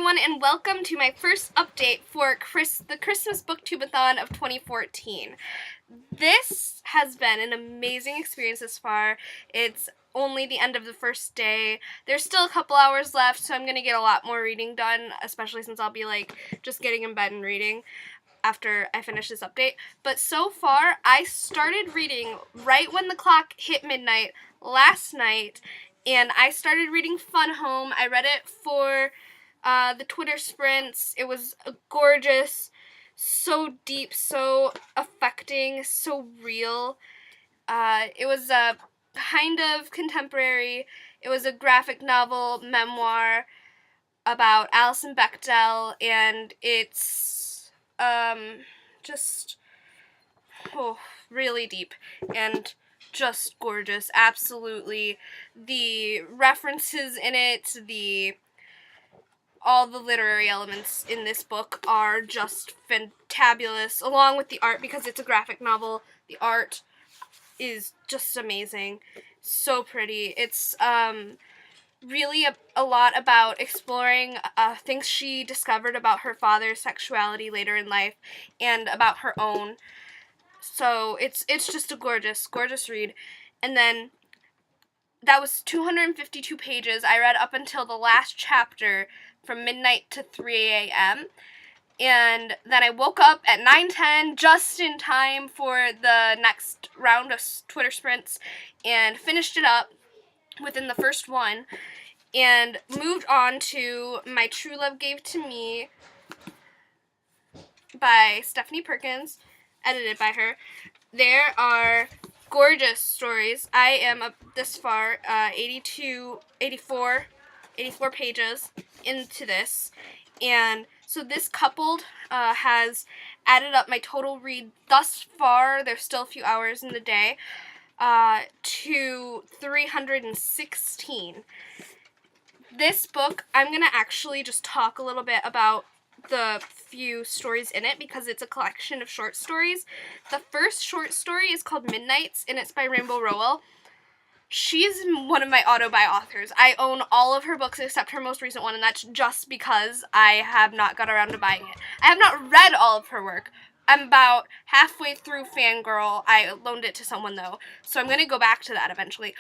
everyone, and welcome to my first update for the Christmas BookTubeAthon of 2014. This has been an amazing experience thus far. It's only the end of the first day. There's still a couple hours left, so I'm going to get a lot more reading done, especially since I'll be just getting in bed and reading after I finish this update. But so far, I started reading right when the clock hit midnight last night, and I started reading Fun Home. I read it for the Twitter sprints. It was gorgeous, so deep, so affecting, so real. It was a kind of contemporary. It was a graphic novel memoir about Alison Bechdel, and it's just really deep and just gorgeous. Absolutely. The references in it, all the literary elements in this book are just fantabulous, along with the art, because it's a graphic novel. The art is just amazing. So pretty. It's really a lot about exploring things she discovered about her father's sexuality later in life and about her own. So it's just a gorgeous read. And then that was 252 pages. I read up until the last chapter from midnight to 3 a.m. And then I woke up at 9:10 just in time for the next round of Twitter sprints and finished it up within the first one and moved on to My True Love Gave to Me by Stephanie Perkins, edited by her. There are gorgeous stories. I am up this far, 84 pages into this, and so this coupled has added up my total read thus far, there's still a few hours in the day, to 316. This book, I'm going to actually just talk a little bit about the few stories in it because it's a collection of short stories. The first short story is called Midnights, and it's by Rainbow Rowell. She's one of my auto-buy authors. I own all of her books except her most recent one, and that's just because I have not got around to buying it. I have not read all of her work. I'm about halfway through Fangirl. I loaned it to someone, though, so I'm going to go back to that eventually.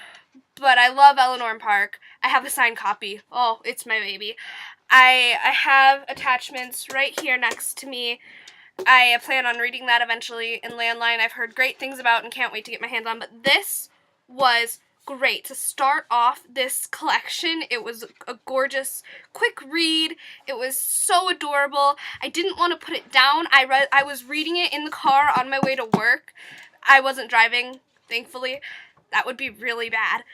But I love Eleanor and Park. I have a signed copy. Oh, it's my baby. I have attachments right here next to me. I plan on reading that eventually. In Landline, I've heard great things about and can't wait to get my hands on. But this was great to start off this collection. It was a gorgeous, quick read. It was so adorable. I didn't want to put it down. I was reading it in the car on my way to work. I wasn't driving, thankfully. That would be really bad.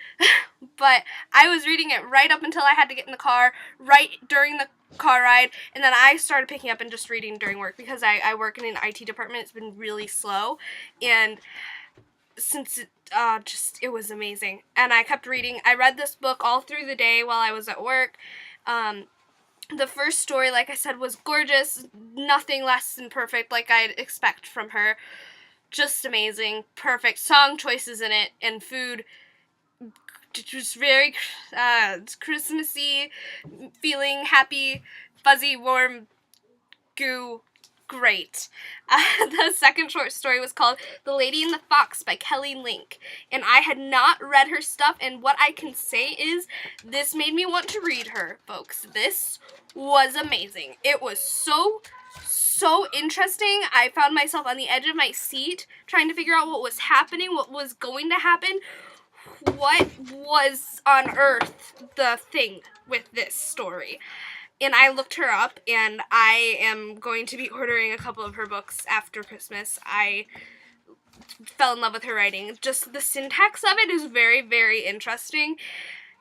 But I was reading it right up until I had to get in the car, right during the car ride, and then I started picking up and just reading during work because I work in an IT department. It's been really slow, and since it was amazing. And I kept reading. I read this book all through the day while I was at work. The first story, like I said, was gorgeous. Nothing less than perfect like I'd expect from her. Just amazing. Perfect song choices in it, and food. Just very Christmassy, feeling happy, fuzzy, warm, goo. Great. The second short story was called The Lady and the Fox by Kelly Link, and I had not read her stuff, and what I can say is this made me want to read her, folks. This was amazing. It was so interesting. I found myself on the edge of my seat trying to figure out what was happening, what was going to happen, what was on earth the thing with this story. And I looked her up, and I am going to be ordering a couple of her books after Christmas. I fell in love with her writing. Just the syntax of it is very, very interesting,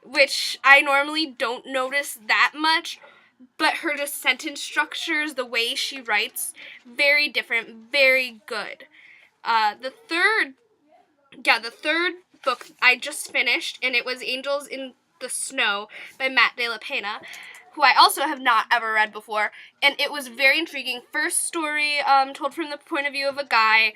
which I normally don't notice that much, but her just sentence structures, the way she writes, very different, very good. The third book I just finished, and it was Angels in the Snow by Matt De La Pena, who I also have not ever read before, and it was very intriguing. First story, told from the point of view of a guy,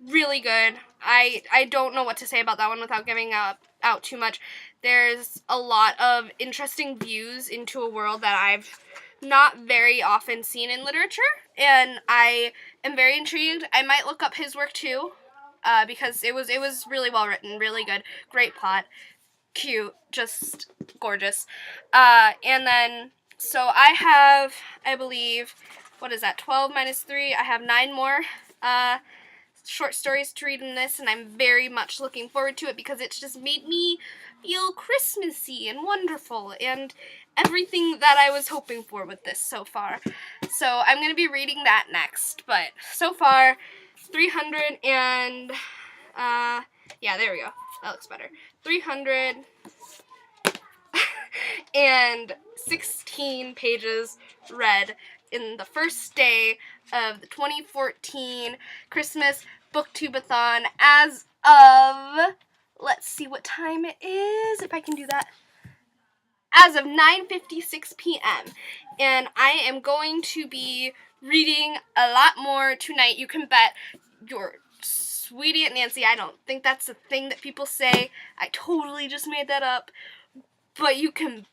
really good. I don't know what to say about that one without giving out too much. There's a lot of interesting views into a world that I've not very often seen in literature, and I am very intrigued. I might look up his work too, because it was really well written, really good, great plot, cute, just gorgeous. And then, so I have, I believe, what is that, 12 minus 3? I have 9 more short stories to read in this, and I'm very much looking forward to it because it's just made me feel Christmassy and wonderful and everything that I was hoping for with this so far. So I'm going to be reading that next, but so far, 300 and, yeah, there we go. That looks better. 316 pages read in the first day of the 2014 Christmas BookTubeAthon as of, let's see what time it is, if I can do that, as of 9:56 p.m. And I am going to be reading a lot more tonight. You can bet your sweetie Aunt Nancy, I don't think that's a thing that people say. I totally just made that up. But you can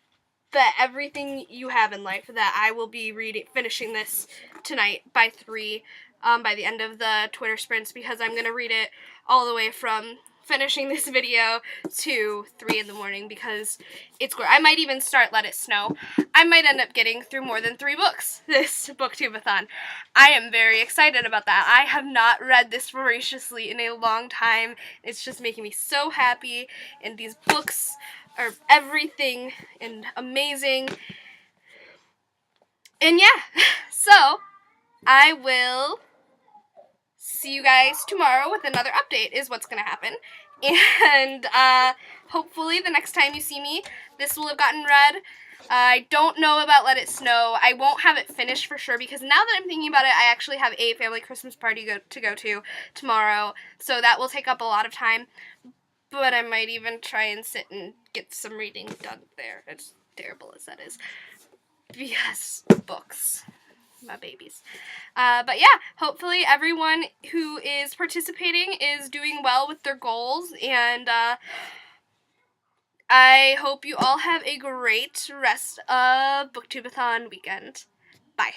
bet everything you have in life that I will be finishing this tonight by 3, by the end of the Twitter sprints, because I'm going to read it all the way from finishing this video to 3 in the morning, because it's great. I might even start Let It Snow. I might end up getting through more than 3 books this BookTubeAthon. I am very excited about that. I have not read this voraciously in a long time. It's just making me so happy, and these books are everything and amazing. And yeah, so I will see you guys tomorrow with another update is what's going to happen. And hopefully the next time you see me, this will have gotten read. I don't know about Let It Snow. I won't have it finished for sure, because now that I'm thinking about it, I actually have a family Christmas party to go to tomorrow. So that will take up a lot of time. But I might even try and sit and get some reading done there, as terrible as that is. Because books. My babies. But yeah, hopefully everyone who is participating is doing well with their goals, and I hope you all have a great rest of BookTubeAthon weekend. Bye.